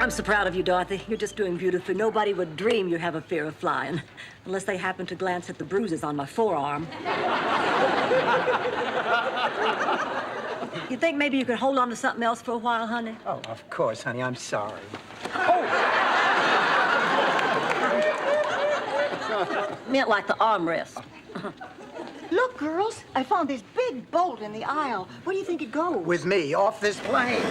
I'm so proud of you, Dorothy. You're just doing beautifully. Nobody would dream you have a fear of flying, unless they happen to glance at the bruises on my forearm. You think maybe you could hold on to something else for a while, honey? Oh, of course, honey. I'm sorry. Meant like the armrest. Look, girls, I found this big bolt in the aisle. Where do you think it goes? With me, off this plane.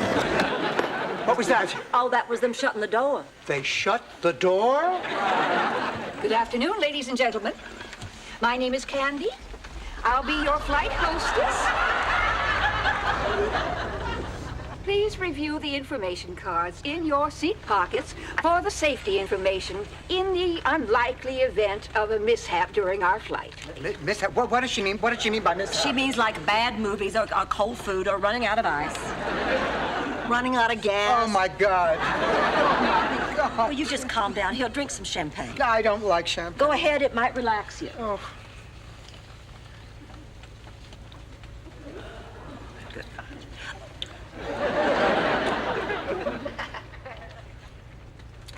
What was that? Oh, that was them shutting the door. They shut the door? Good afternoon, ladies and gentlemen. My name is Candy. I'll be your flight hostess. Please review the information cards in your seat pockets for the safety information in the unlikely event of a mishap during our flight. Mishap? What does she mean? What does she mean by mishap? She means like bad movies or cold food or running out of ice. Running out of gas. Oh, my God. Well, you just calm down. He'll drink some champagne. I don't like champagne. Go ahead. It might relax you. Oh.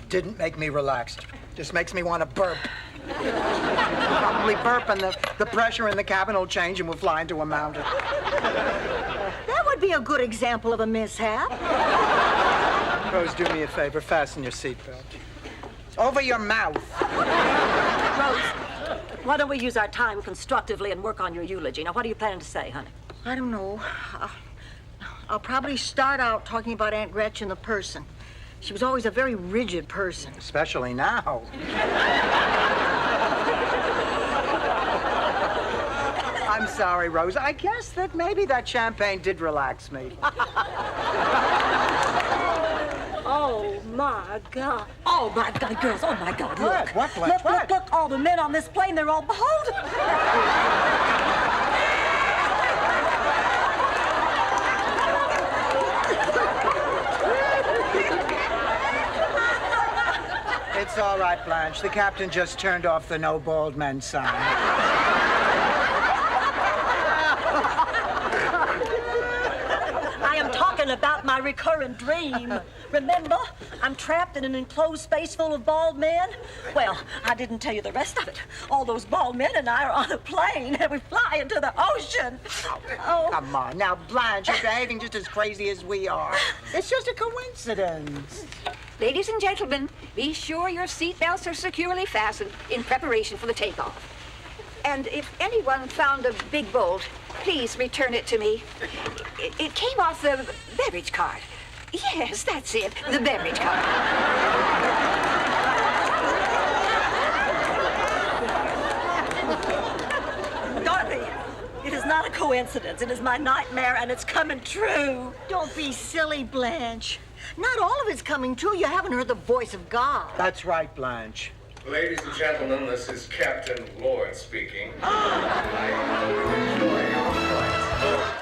Didn't make me relaxed. Just makes me want to burp. Probably burp and the pressure in the cabin will change and we'll fly into a mountain. That would be a good example of a mishap. Rose, do me a favor. Fasten your seatbelt. Over your mouth. Rose, why don't we use our time constructively and work on your eulogy? Now, what are you planning to say, honey? I don't know. I'll probably start out talking about Aunt Gretchen, the person. She was always a very rigid person. Especially now. I'm sorry, Rose. I guess that maybe that champagne did relax me. Oh, my God. Oh, my God, girls. Oh, my God, look. What, Blanche? Look. All the men on this plane, they're all beholden. It's all right, Blanche. The captain just turned off the no bald men sign. I am talking about my recurrent dream. Remember, I'm trapped in an enclosed space full of bald men. Well, I didn't tell you the rest of it. All those bald men and I are on a plane, and we fly into the ocean. Oh. Come on. Now, Blanche, you're behaving just as crazy as we are. It's just a coincidence. Ladies and gentlemen, be sure your seatbelts are securely fastened in preparation for the takeoff. And if anyone found a big bolt, please return it to me. It came off the beverage cart. Yes, that's it, the beverage cart. Dorothy, it is not a coincidence. It is my nightmare, and it's coming true. Don't be silly, Blanche. Not all of it's coming true. You haven't heard the voice of God. That's right, Blanche. Ladies and gentlemen, this is Captain Lord speaking. I enjoy your flight.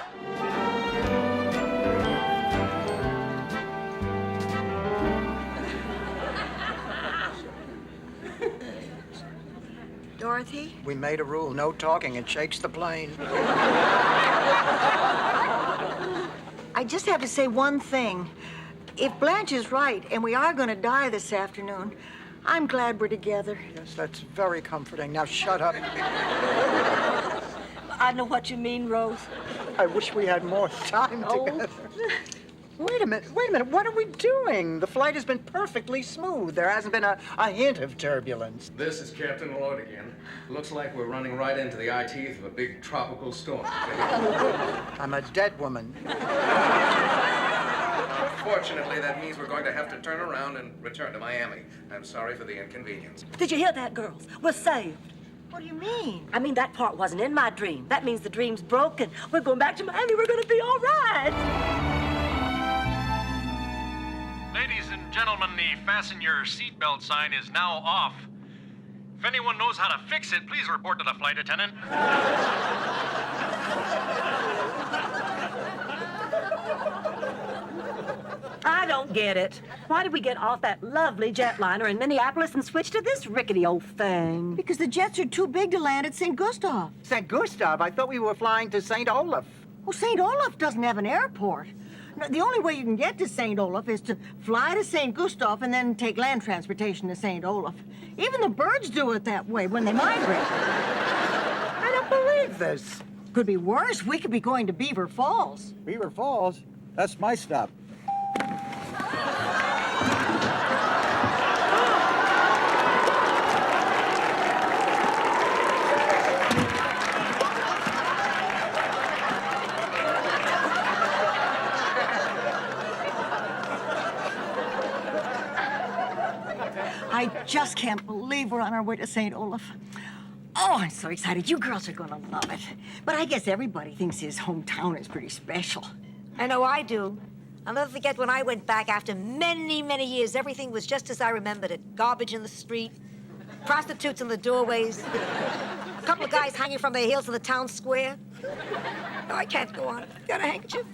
Dorothy? We made a rule, no talking. It shakes the plane. I just have to say one thing. If Blanche is right, and we are going to die this afternoon, I'm glad we're together. Yes, that's very comforting. Now, shut up. I know what you mean, Rose. I wish we had more time together. Wait a minute. What are we doing? The flight has been perfectly smooth. There hasn't been a hint of turbulence. This is Captain Lord again. Looks like we're running right into the eye teeth of a big tropical storm. I'm a dead woman. Fortunately, that means we're going to have to turn around and return to Miami. I'm sorry for the inconvenience. Did you hear that, girls? We're saved. What do you mean? I mean, that part wasn't in my dream. That means the dream's broken. We're going back to Miami. We're going to be all right. Ladies and gentlemen, the fasten your seatbelt sign is now off. If anyone knows how to fix it, please report to the flight attendant. I don't get it. Why did we get off that lovely jetliner in Minneapolis and switch to this rickety old thing? Because the jets are too big to land at St. Gustav. St. Gustav? I thought we were flying to St. Olaf. Well, St. Olaf doesn't have an airport. No, the only way you can get to St. Olaf is to fly to St. Gustav and then take land transportation to St. Olaf. Even the birds do it that way when they migrate. I don't believe this. Could be worse. We could be going to Beaver Falls. Beaver Falls? That's my stop. I just can't believe we're on our way to St. Olaf. Oh, I'm so excited. You girls are gonna love it. But I guess everybody thinks his hometown is pretty special. I know I do. I'll never forget when I went back after many, many years. Everything was just as I remembered it. Garbage in the street, prostitutes in the doorways, a couple of guys hanging from their heels in the town square. No, I can't go on. Got a handkerchief?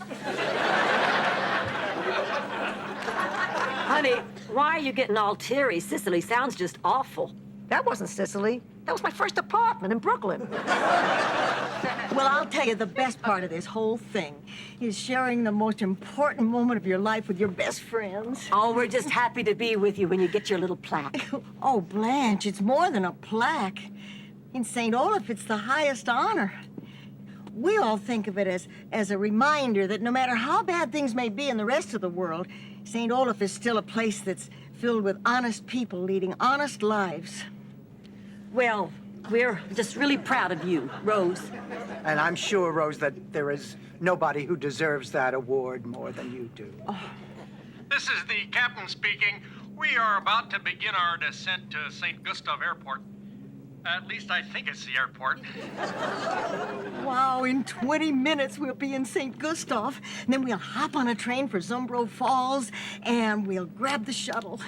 Honey, why are you getting all teary? Sicily sounds just awful. That wasn't Sicily. That was my first apartment in Brooklyn. Well, I'll tell you, the best part of this whole thing is sharing the most important moment of your life with your best friends. Oh, we're just happy to be with you when you get your little plaque. Oh, Blanche, it's more than a plaque. In St. Olaf, it's the highest honor. We all think of it as a reminder that no matter how bad things may be in the rest of the world, St. Olaf is still a place that's filled with honest people leading honest lives. Well, we're just really proud of you, Rose. And I'm sure, Rose, that there is nobody who deserves that award more than you do. This is the captain speaking. We are about to begin our descent to St. Gustav Airport. At least I think it's the airport. Wow, in 20 minutes we'll be in St. Gustav. And then we'll hop on a train for Zumbro Falls and we'll grab the shuttle.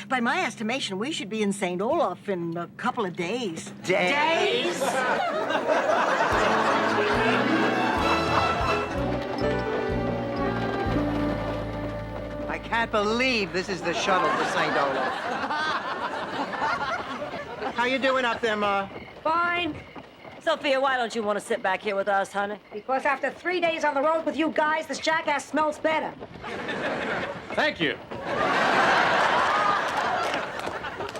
By my estimation, we should be in St. Olaf in a couple of days. Days? I can't believe this is the shuttle to St. Olaf. How you doing up there, Ma? Fine. Sophia, why don't you want to sit back here with us, honey? Because after 3 days on the road with you guys, this jackass smells better. Thank you.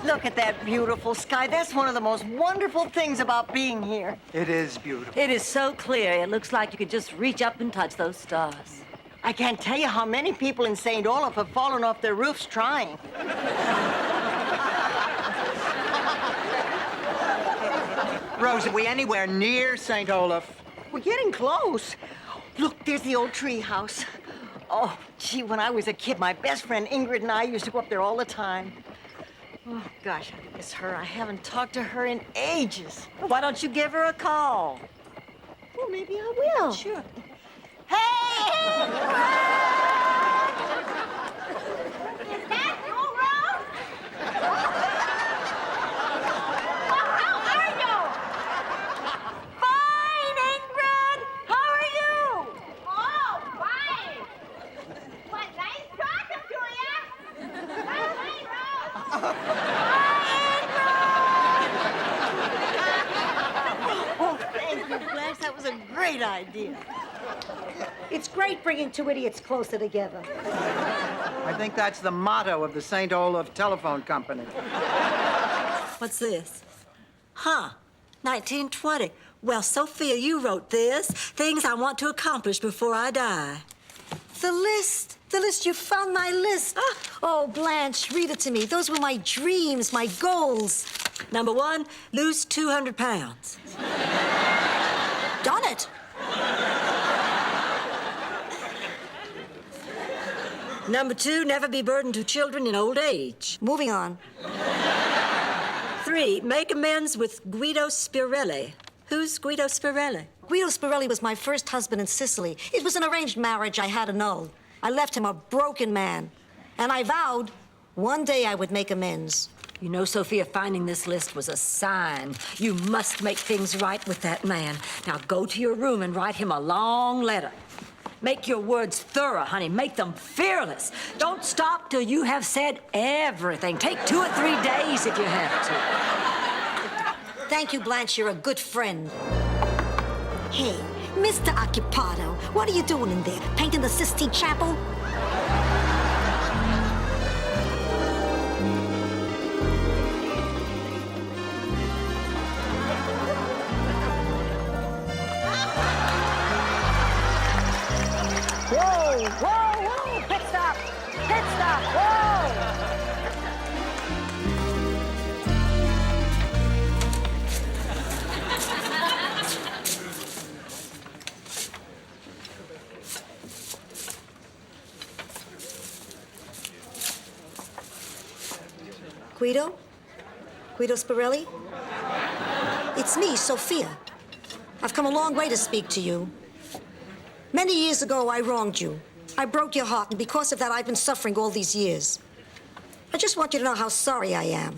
Look at that beautiful sky. That's one of the most wonderful things about being here. It is beautiful. It is so clear, it looks like you could just reach up and touch those stars. I can't tell you how many people in St. Olaf have fallen off their roofs trying. Rose, are we anywhere near St. Olaf? We're getting close. Look, there's the old tree house. Oh, gee, when I was a kid, my best friend Ingrid and I used to go up there all the time. Oh, gosh, I miss her. I haven't talked to her in ages. Why don't you give her a call? Well, maybe I will. Sure. Hey! Is that you, Rose? How are you? Fine, Ingrid! How are you? Oh, fine. What, nice talking to you. Hi, Rose. Oh, thank you, Blanche. That was a great idea. It's great bringing two idiots closer together. I think that's the motto of the St. Olaf Telephone Company. What's this? Huh, 1920. Well, Sophia, you wrote this. Things I want to accomplish before I die. The list. You found my list. Oh, Blanche, read it to me. Those were my dreams, my goals. Number 1, lose 200 pounds. Done it. Number 2, never be burdened to children in old age. Moving on. 3, make amends with Guido Spirelli. Who's Guido Spirelli? Guido Spirelli was my first husband in Sicily. It was an arranged marriage I had annulled. I left him a broken man. And I vowed one day I would make amends. You know, Sophia, finding this list was a sign. You must make things right with that man. Now go to your room and write him a long letter. Make your words thorough, honey. Make them fearless. Don't stop till you have said everything. Take 2 or 3 days if you have to. Thank you, Blanche. You're a good friend. Hey, Mr. Occupado, what are you doing in there? Painting the Sistine Chapel? Whoa, whoa, whoa! Pit stop! Pit stop! Whoa! Guido? Guido Spirelli? It's me, Sophia. I've come a long way to speak to you. Many years ago, I wronged you. I broke your heart, and because of that, I've been suffering all these years. I just want you to know how sorry I am.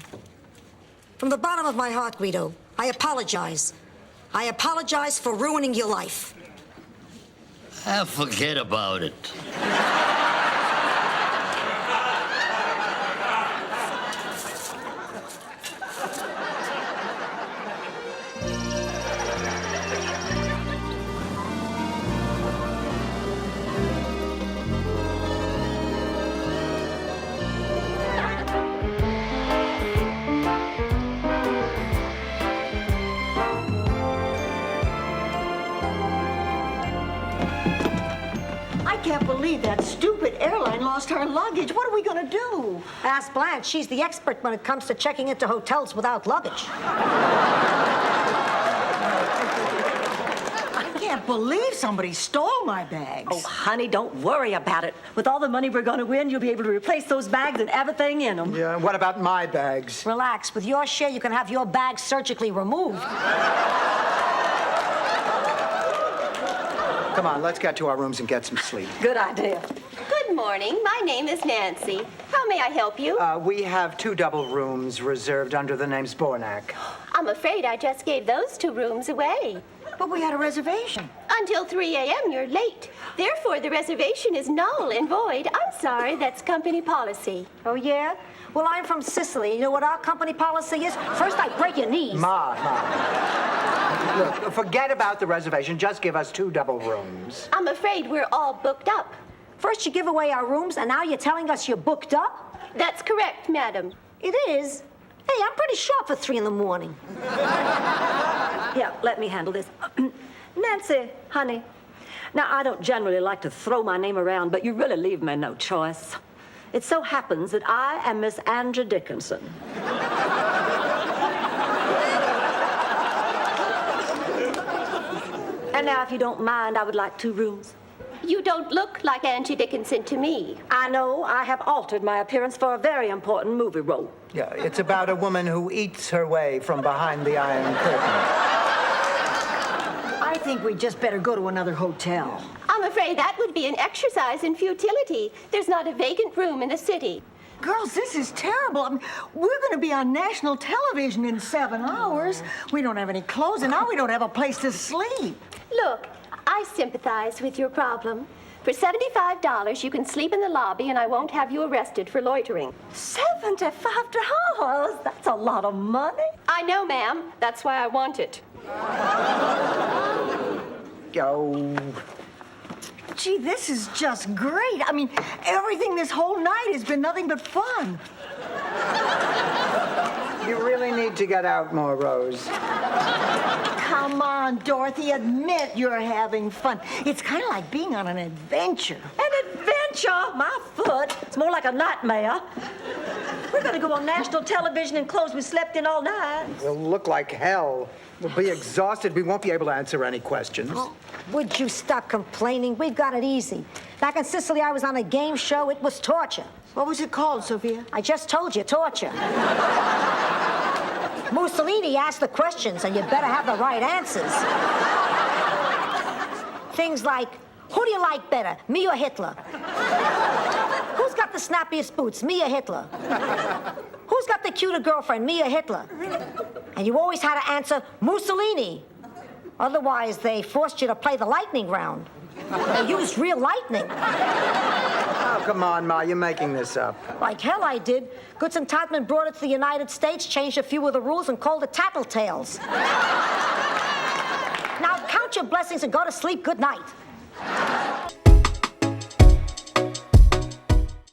From the bottom of my heart, Guido, I apologize. I apologize for ruining your life. Forget about it. I can't believe that stupid airline lost our luggage. What are we gonna do? Ask Blanche. She's the expert when it comes to checking into hotels without luggage. I can't believe somebody stole my bags. Oh, honey, don't worry about it. With all the money we're going to win, you'll be able to replace those bags and everything in them. Yeah, what about my bags? Relax. With your share, you can have your bag surgically removed. Come on, let's get to our rooms and get some sleep. Good idea. Good morning. My name is Nancy. How may I help you? We have 2 double rooms reserved under the name Spornak. I'm afraid I just gave those 2 rooms away. But we had a reservation. Until 3 a.m., you're late. Therefore, the reservation is null and void. I'm sorry, that's company policy. Oh, yeah? Well, I'm from Sicily. You know what our company policy is? First, I break your knees. Ma. Look, forget about the reservation. Just give us 2 double rooms. I'm afraid we're all booked up. First, you give away our rooms, and now you're telling us you're booked up? That's correct, madam. It is. Hey, I'm pretty sharp for 3 in the morning. Yeah, let me handle this. Nancy, honey. Now, I don't generally like to throw my name around, but you really leave me no choice. It so happens that I am Miss Andrea Dickinson. And now, if you don't mind, I would like 2 rooms. You don't look like Angie Dickinson to me. I know I have altered my appearance for a very important movie role. Yeah, it's about a woman who eats her way from behind the Iron Curtain. I think we just better go to another hotel. I'm afraid that would be an exercise in futility. There's not a vacant room in the city. Girls, this is terrible. I mean, we're going to be on national television in 7 hours. We don't have any clothes, and now we don't have a place to sleep. Look, I sympathize with your problem. For $75, you can sleep in the lobby, and I won't have you arrested for loitering. $75? That's a lot of money. I know, ma'am. That's why I want it. Oh. Gee, this is just great. I mean, everything this whole night has been nothing but fun. You really need to get out more, Rose. Come on, Dorothy, admit you're having fun. It's kind of like being on an adventure. An adventure? My foot. It's more like a nightmare. We're going to go on national television in clothes we slept in all night. We'll look like hell. We'll be exhausted. We won't be able to answer any questions. Oh, would you stop complaining? We've got it easy. Back in Sicily, I was on a game show. It was torture. What was it called, Sophia? I just told you, torture. Mussolini asked the questions, and you better have the right answers. Things like, who do you like better, me or Hitler? Who's got the snappiest boots, me or Hitler? Who's got the cuter girlfriend, me or Hitler? And you always had to answer Mussolini. Otherwise, they forced you to play the lightning round. They used real lightning. Oh, come on, Ma, you're making this up. Like hell I did. Goodson Todman brought it to the United States, changed a few of the rules, and called it Tattletales. Now count Count your blessings and go to sleep. Good night.